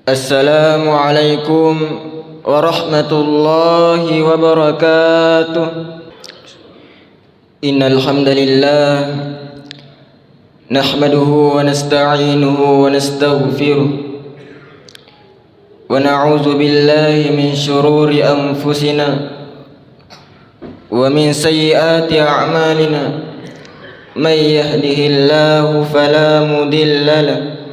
Assalamualaikum warahmatullahi wabarakatuh. Innal hamdalillah nahmaduhu wa nasta'inuhu wa nastaghfiruh wa na'udzu billahi min shururi anfusina wa min sayyiati a'malina. May yahdihillahu fala mudilla lahu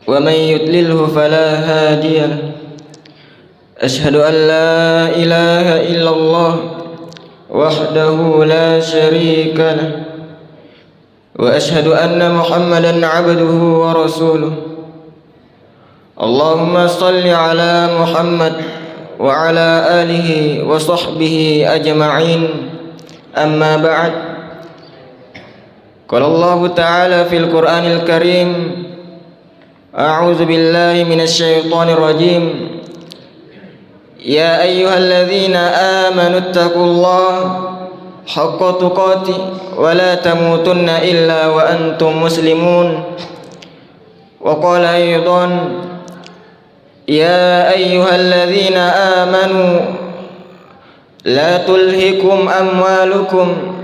wa may yudlilhu fala hadiya lahu. Asyhadu an la ilaha illallah wahdahu la syarika lahu wa asyhadu anna Muhammadan abduhu wa rasuluh. Allahumma salli ala Muhammad wa ala alihi wa sahbihi ajma'in. Amma ba'd. Qala Allah ta'ala fil Qur'anil Karim, a'udzu billahi minasy syaithanir rajim. Ya ayyuhalladzina amanu taqullaha haqqa tuqatih wa la tamutunna illa wa antum muslimun. Wa qala aidan, ya ayyuhalladzina amanu la tulhikum amwalukum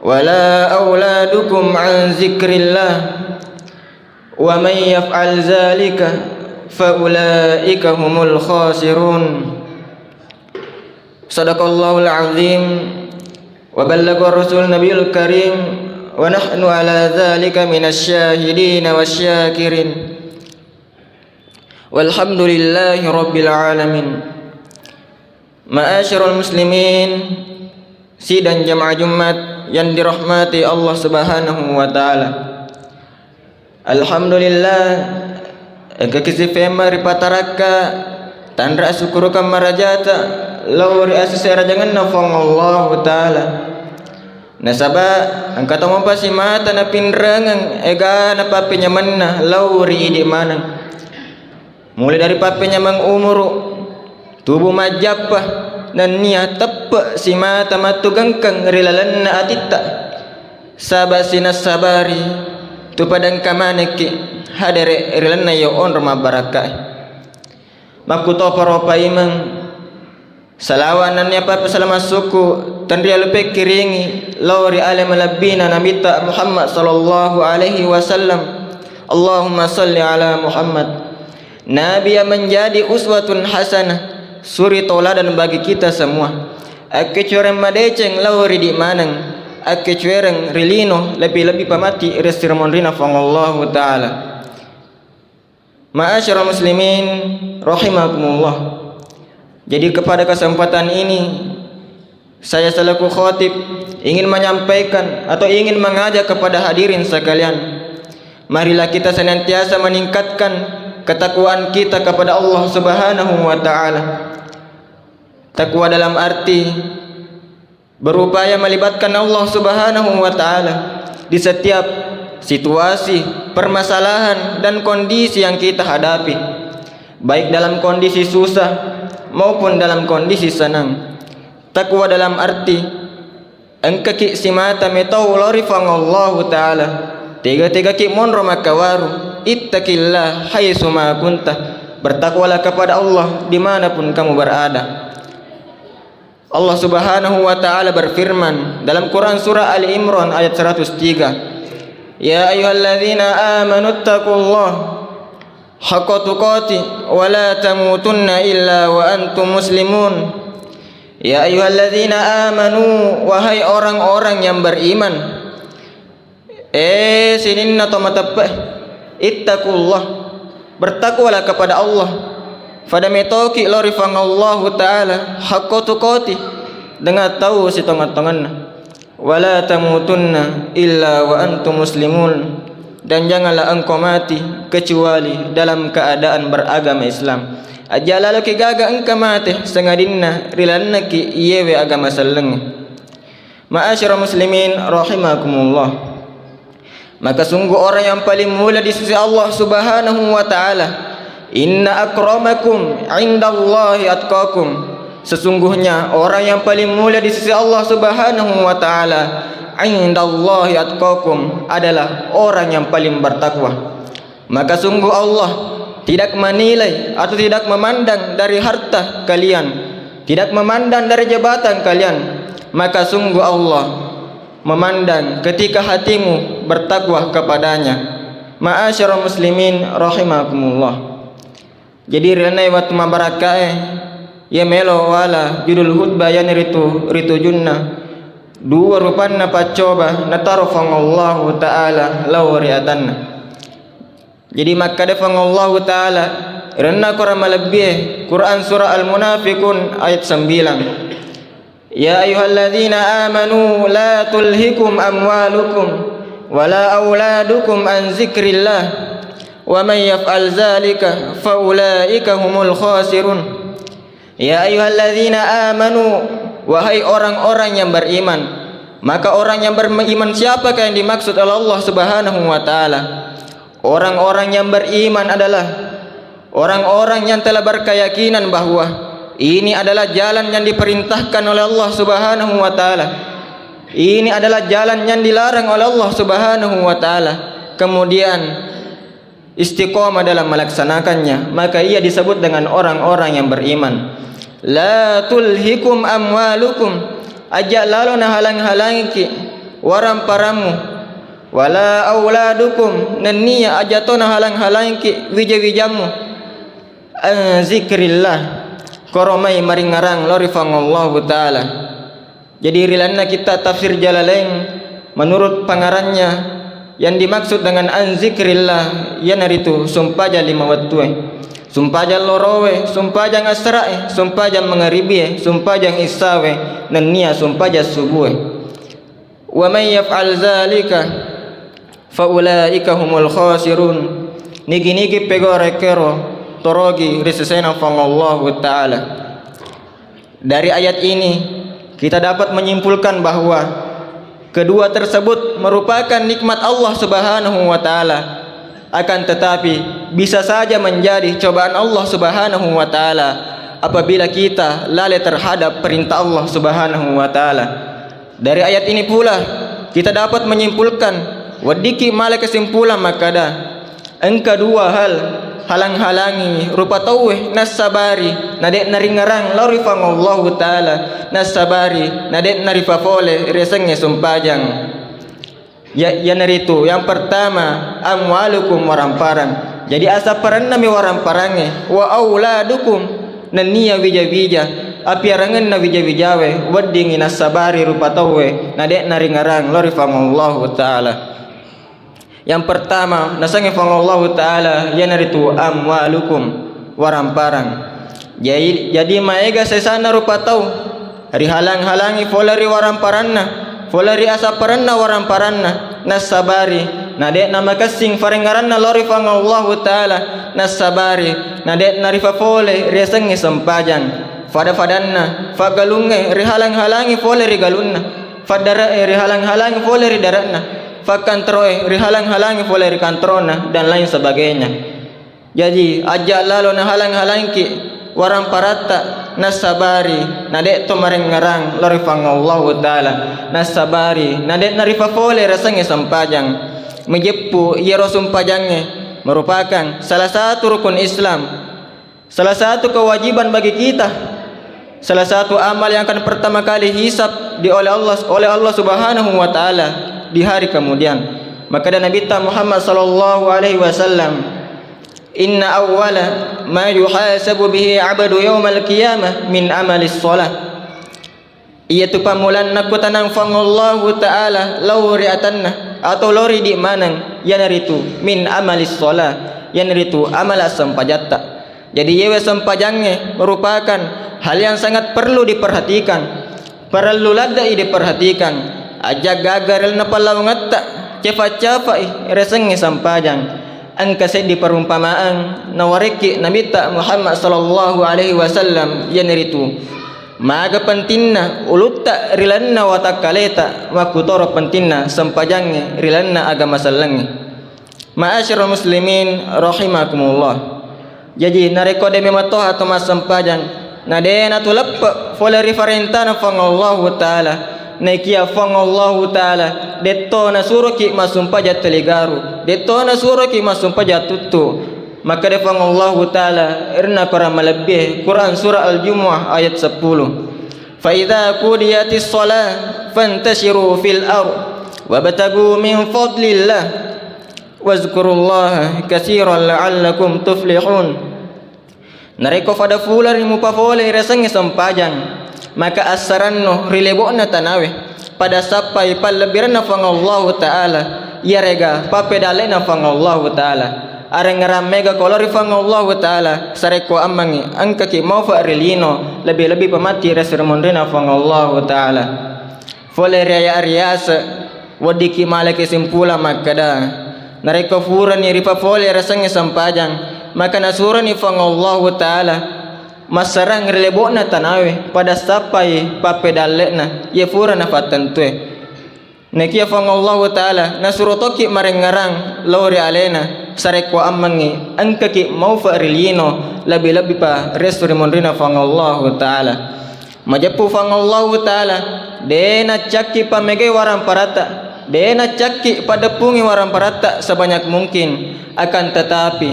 wa la auladukum an zikrillah wa man yaf'al zalika fa ulaika humul khasirun. Sadaqallahul azim wa ballagha rasul nabiyul karim wa nahnu ala zalika minasy syahidin wasyakirin. Walhamdulillahi rabbil alamin. Ma'asyiral muslimin, sidang jamaah Jumat yang dirahmati Allah Subhanahu wa taala. Alhamdulillah, kekisi fema ripataraka tandra syukur kamarajata lauri asisera jangan nafang Allah taala. Nasaba angkata mampasi mata na pinrangang ega na papinya manna lauri di mana. Mulai dari papinya mang umuru tubuh majappa dan niat tepe si mata matugangkang rilalanna atita sabasina sabari tu padang kamaneki hadere rilanna yo on rama barakah makuto paropa imang salawanannya apa salama suku tandria lupe kiringi lauri alam labina nabita Muhammad sallallahu alaihi wasallam. Allahumma salli ala Muhammad. Nabi yang menjadi uswatun hasanah, suri tauladan bagi kita semua. Ake curang madeceng lauri di manang, ake curang rilino lebih-lebih pamati resirmon rina fangallahu ta'ala. Ma'asyiral muslimin rahimakumullah. Jadi kepada kesempatan ini saya selaku khatib ingin menyampaikan atau ingin mengajak kepada hadirin sekalian, marilah kita senantiasa meningkatkan ketakwaan kita kepada Allah Subhanahu wa taala. Takwa dalam arti berupaya melibatkan Allah Subhanahu wa taala di setiap situasi, permasalahan dan kondisi yang kita hadapi, baik dalam kondisi susah maupun dalam kondisi senang. Takwa dalam arti engkaki simata metau lorifang Allah taala tiga-tiga ki monro makawaru ittaqillah haitsu ma kunta. Bertakwalah kepada Allah dimanapun kamu berada. Allah Subhanahu wa taala berfirman dalam Quran surah Ali Imran ayat 103, ya ayyuhalladzina amanu taqullaha haqqa tuqatih wa la tamutunna illa wa antum muslimun. Ya ayyuhalladzina amanu, wahai orang-orang yang beriman, sininna tomatapah ittaqullah, bertakwalah kepada Allah. Pada metoki lorifang Allah taala haqqa tuqatih, dengan tahu si tongan-tongan. Wala tamutunna illa wa antum muslimun, dan janganlah engkau mati kecuali dalam keadaan beragama Islam. Ajalalu ki gaga engkau mati sengadinna rilanna ki yewe agama saleng. Ma'asyiral muslimin rahimakumullah. Maka sungguh orang yang paling mulia di sisi Allah Subhanahu wa taala, inna akramakum indallahi atqakum, sesungguhnya orang yang paling mulia di sisi Allah Subhanahu wa taala, indallahi atqakum, adalah orang yang paling bertakwa. Maka sungguh Allah tidak menilai atau tidak memandang dari harta kalian, tidak memandang dari jabatan kalian. Maka sungguh Allah memandang ketika hatimu bertakwa kepadanya. Ma'asyiral muslimin rahimakumullah. Jadi renai waktu mabarakae ya melo wala judul khutbah yang ritu junna dua rupanna pacoba natarfangallahu ta'ala lawriatanna. Jadi maka defang-Allah Ta'ala renna Quran malabih Quran surah Al-Munafiqun ayat 9. Ya ayyuhalladzina amanu la tulhikum amwalukum wala auladukum an zikrillah wa man yaf'al zalika faulaika humul khasirun. Ya ayyuhalladzina amanu, wahai orang-orang yang beriman. Maka orang yang beriman siapakah yang dimaksud oleh Allah Subhanahu wa taala? Orang-orang yang beriman adalah orang-orang yang telah berkeyakinan bahwa ini adalah jalan yang diperintahkan oleh Allah Subhanahu wa taala. Ini adalah jalan yang dilarang oleh Allah Subhanahu wa taala. Kemudian istiqomah dalam melaksanakannya, maka ia disebut dengan orang-orang yang beriman. La tulhikum amwalukum, ajak lalu halang-halangi waramparamu, wala auladukum, nania ajatona halang-halangi wija-wijamu, zikrillah, koromai maringarang lorifangallahu ta'ala. Jadi rilanna kita tafsir Jalalain menurut pangarannya yang dimaksud dengan anzikrillah yanaritu sumpaja lima wattue, sumpaja lorowe, sumpaja asrae, sumpaja mengaribie, sumpaja isawe, nania sumpaja subuhe. Wa may yaf'al zalika faulaika humul khasirun. Nigi-nigi pegore kero torogi risesena fangallahu ta'ala. Dari ayat ini kita dapat menyimpulkan bahwa kedua tersebut merupakan nikmat Allah Subhanahu wa taala. Akan tetapi bisa saja menjadi cobaan Allah Subhanahu wa taala apabila kita lalai terhadap perintah Allah Subhanahu wa taala. Dari ayat ini pula kita dapat menyimpulkan wadiki mala kesimpulan makada engka dua hal halang-halangi rupa tauwe nasabari nadek naringarang lorifangallahu ta'ala nasabari nadek narifafole resenge sumpajang ya naritu. Yang pertama amwalukum waramparang, jadi asa paranami waramparange, wa auladukum nania wija-wija apiarangan na wija-wijawe waddingi nasabari rupa tauwe nadek naringarang lorifangallahu ta'ala. Yang pertama nasange fangallahu ta'ala yanaritu amwalukum waramparang. Jadi maega sesana rupa tau rihalang-halangi folari waramparanna, folari asaparanna waramparanna nasabari nadek nama kasing farengaranna lori fangallahu ta'ala nasabari nadek narifa fole riasangi sempajang fada-fadanna fagalunge rihalang-halangi fole rigalunna fadara rihalang-halangi fole ridaratna fakantroe rihalang-halangi fole rikantrona dan lain sebagainya. Jadi ajak lalu na halang-halangi waramparatta nasabari nadek to marengarang lorifangallahu ta'ala nasabari nadek narifa fole rasange sampajang mejepu yero sumpajange merupakan salah satu rukun Islam, salah satu kewajiban bagi kita, salah satu amal yang akan pertama kali hisab oleh Allah Subhanahu wa taala di hari kemudian. Maka dan Nabi Muhammad sallallahu alaihi wasallam, inna awwala ma yuhasabu bihi 'abdu yaumal qiyamah min amalis shalah, iaitu pamulan nakutanang fangallahu ta'ala lauriatanna atau lori di manang yanaritu min amalis shalah yanaritu amala sampajatta. Jadi yewe sampajange merupakan hal yang sangat perlu diperhatikan, perlu ladai diperhatikan. Ajak gagaril na palawangatta cepat-cepat resenge sampajang angkase di perumpamaan nawariki Nabi Muhammad sallallahu alaihi wasallam yaniritu maga pentinna ulutta rilanna watakaleta wakutoro pentinna sampajange rilanna agama sallange. Ma'asyiral muslimin rahimakumullah. Jadi narekode mematoha atau mas sampajang nadena tulap fole rifarentana fangallahu ta'ala nekia fang Allah taala detto na suroki masumpa jateligaru detto na suroki masumpa jatutu maka de fang Allah taala irna qara malabih Quran surah Al-Jumu'ah ayat 10 fa idza qudiyatis shalah fantashiru fil ard wabtagu min fadlillah wazkurullaha katsiran la'allakum tuflihun. Nareko pada fular ni mupafole resang sampajang maka asaranno rilebona tanawe pada sapai palebirna fang Allah taala ya rega papedalena fang Allah taala areng mega kolori fang Allah taala sareko amangi angka ki mau fa rilino lebih pamati resirmondena fang Allah taala fole raya ariasa wadiki malake simpula makada nareko furan ni ripa fole resang sampajang maka nasurani fang Allah taala masarang relebona tanawe pada sapai papedalena ye fura na fatantue nekia fang Allah taala nasurotoki marengarang lori alena sareko amangi angkaki mau fa rilino labi pa resuri mondrina fang Allah taala majapu fang Allah taala dena cakki pamege waram parata dena cakki pada pungi waram parata sebanyak mungkin akan tetapi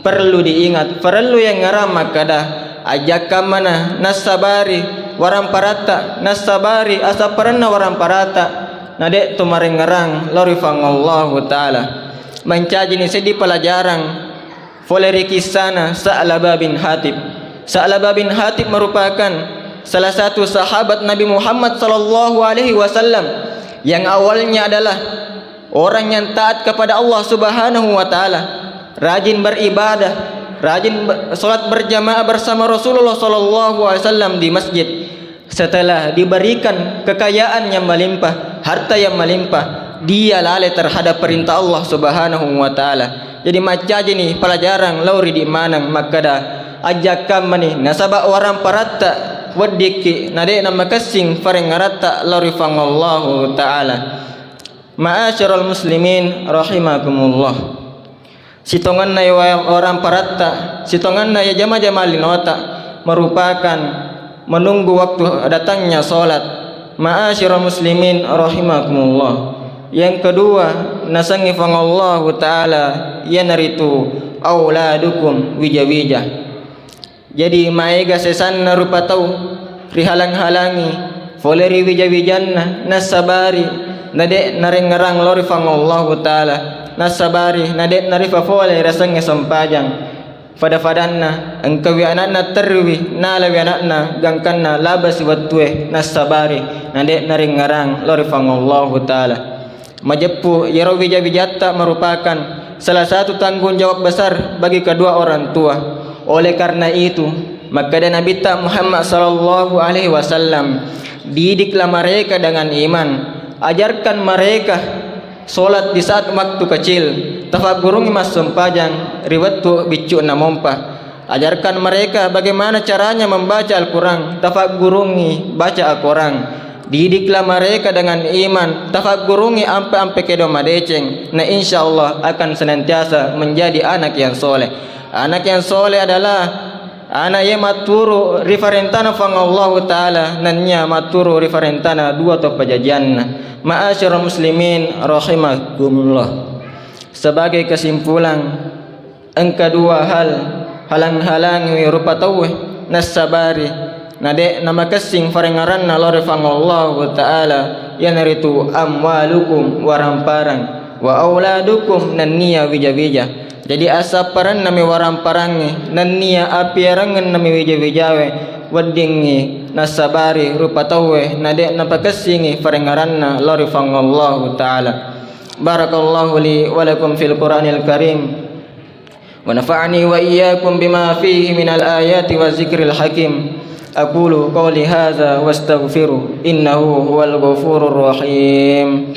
perlu diingat perlu yang ngaram makada ajak mana nasabari waram parata nasabari asa paranna waram parata nade tumaring ngarang lori fang Allah taala mencaji ni sedi pelajaran foleri kisana Sa'labah bin Hatib merupakan salah satu sahabat Nabi Muhammad sallallahu alaihi wasallam yang awalnya adalah orang yang taat kepada Allah Subhanahu wa taala, rajin beribadah, rajin salat berjamaah bersama Rasulullah sallallahu alaihi wasallam di masjid. Setelah diberikan kekayaan yang melimpah, harta yang melimpah, dia lalai terhadap perintah Allah Subhanahu wa taala. Jadi macaji ni pelajaran lauri di manang makada ajakam mani nasaba orang paratta wadiki nade nama kasing farengarata lauri fangallahu taala. Ma'asyiral muslimin rahimakumullah. Sitongan na orang paratta, sitongan na jama-jama linota merupakan menunggu waktu datangnya salat. Ma'asyiral muslimin rahimakumullah. Yang kedua, nasangi fangallahu taala yanaritu auladukum wija-wija. Jadi maega sesanna rupa tau rihalang-halangi foleri wija-wijanna nasabari nade narengarang lori fangallahu taala nasabari nade narifa fole rasangnya sampajang fada-fadanna engkawi anakna terwi nalawi anakna gangkanna labas watue nasabari nade narengarang lori fangallahu taala. Majepu yaro wija-wijata merupakan salah satu tanggung jawab besar bagi kedua orang tua. Oleh karena itu maka Nabi Muhammad sallallahu alaihi wasallam didiklah mereka dengan iman, ajarkan mereka solat di saat waktu kecil, tafagurungi mas sempajang riwatu bicu namompa. Ajarkan mereka bagaimana caranya membaca Al-Quran, tafagurungi baca Al-Quran. Didiklah mereka dengan iman, tafagurungi ampe-ampe kedo madeceng. Nah insyaallah akan senantiasa menjadi anak yang soleh. Anak yang soleh adalah anak yang maturu referentana fang Allah taala nanya maturu referentana dua to pajajanna. Ma'asyiral muslimin rahimakumullah. Sebagai kesimpulan, engka dua hal halang-halang rupa tauh nasabari nade nama kasing farengaranna lore fang Allah taala yanaritu amwalukum waramparang wa auladukum nanniya wija-wija. Jadi asaparan nami waramparangi nanniya apiarangan nami wija-wijawe wadingi nasabari rupa tawe nade napakasingi farengaranna lori fang Allah taala. Barakallahu li wa lakum fil Qur'anil Karim wa nafa'ani wa iyyakum bima fihi minal ayati wa zikril hakim. Aqulu qawli hadza wastaghfiru innahu huwal ghafurur rahim.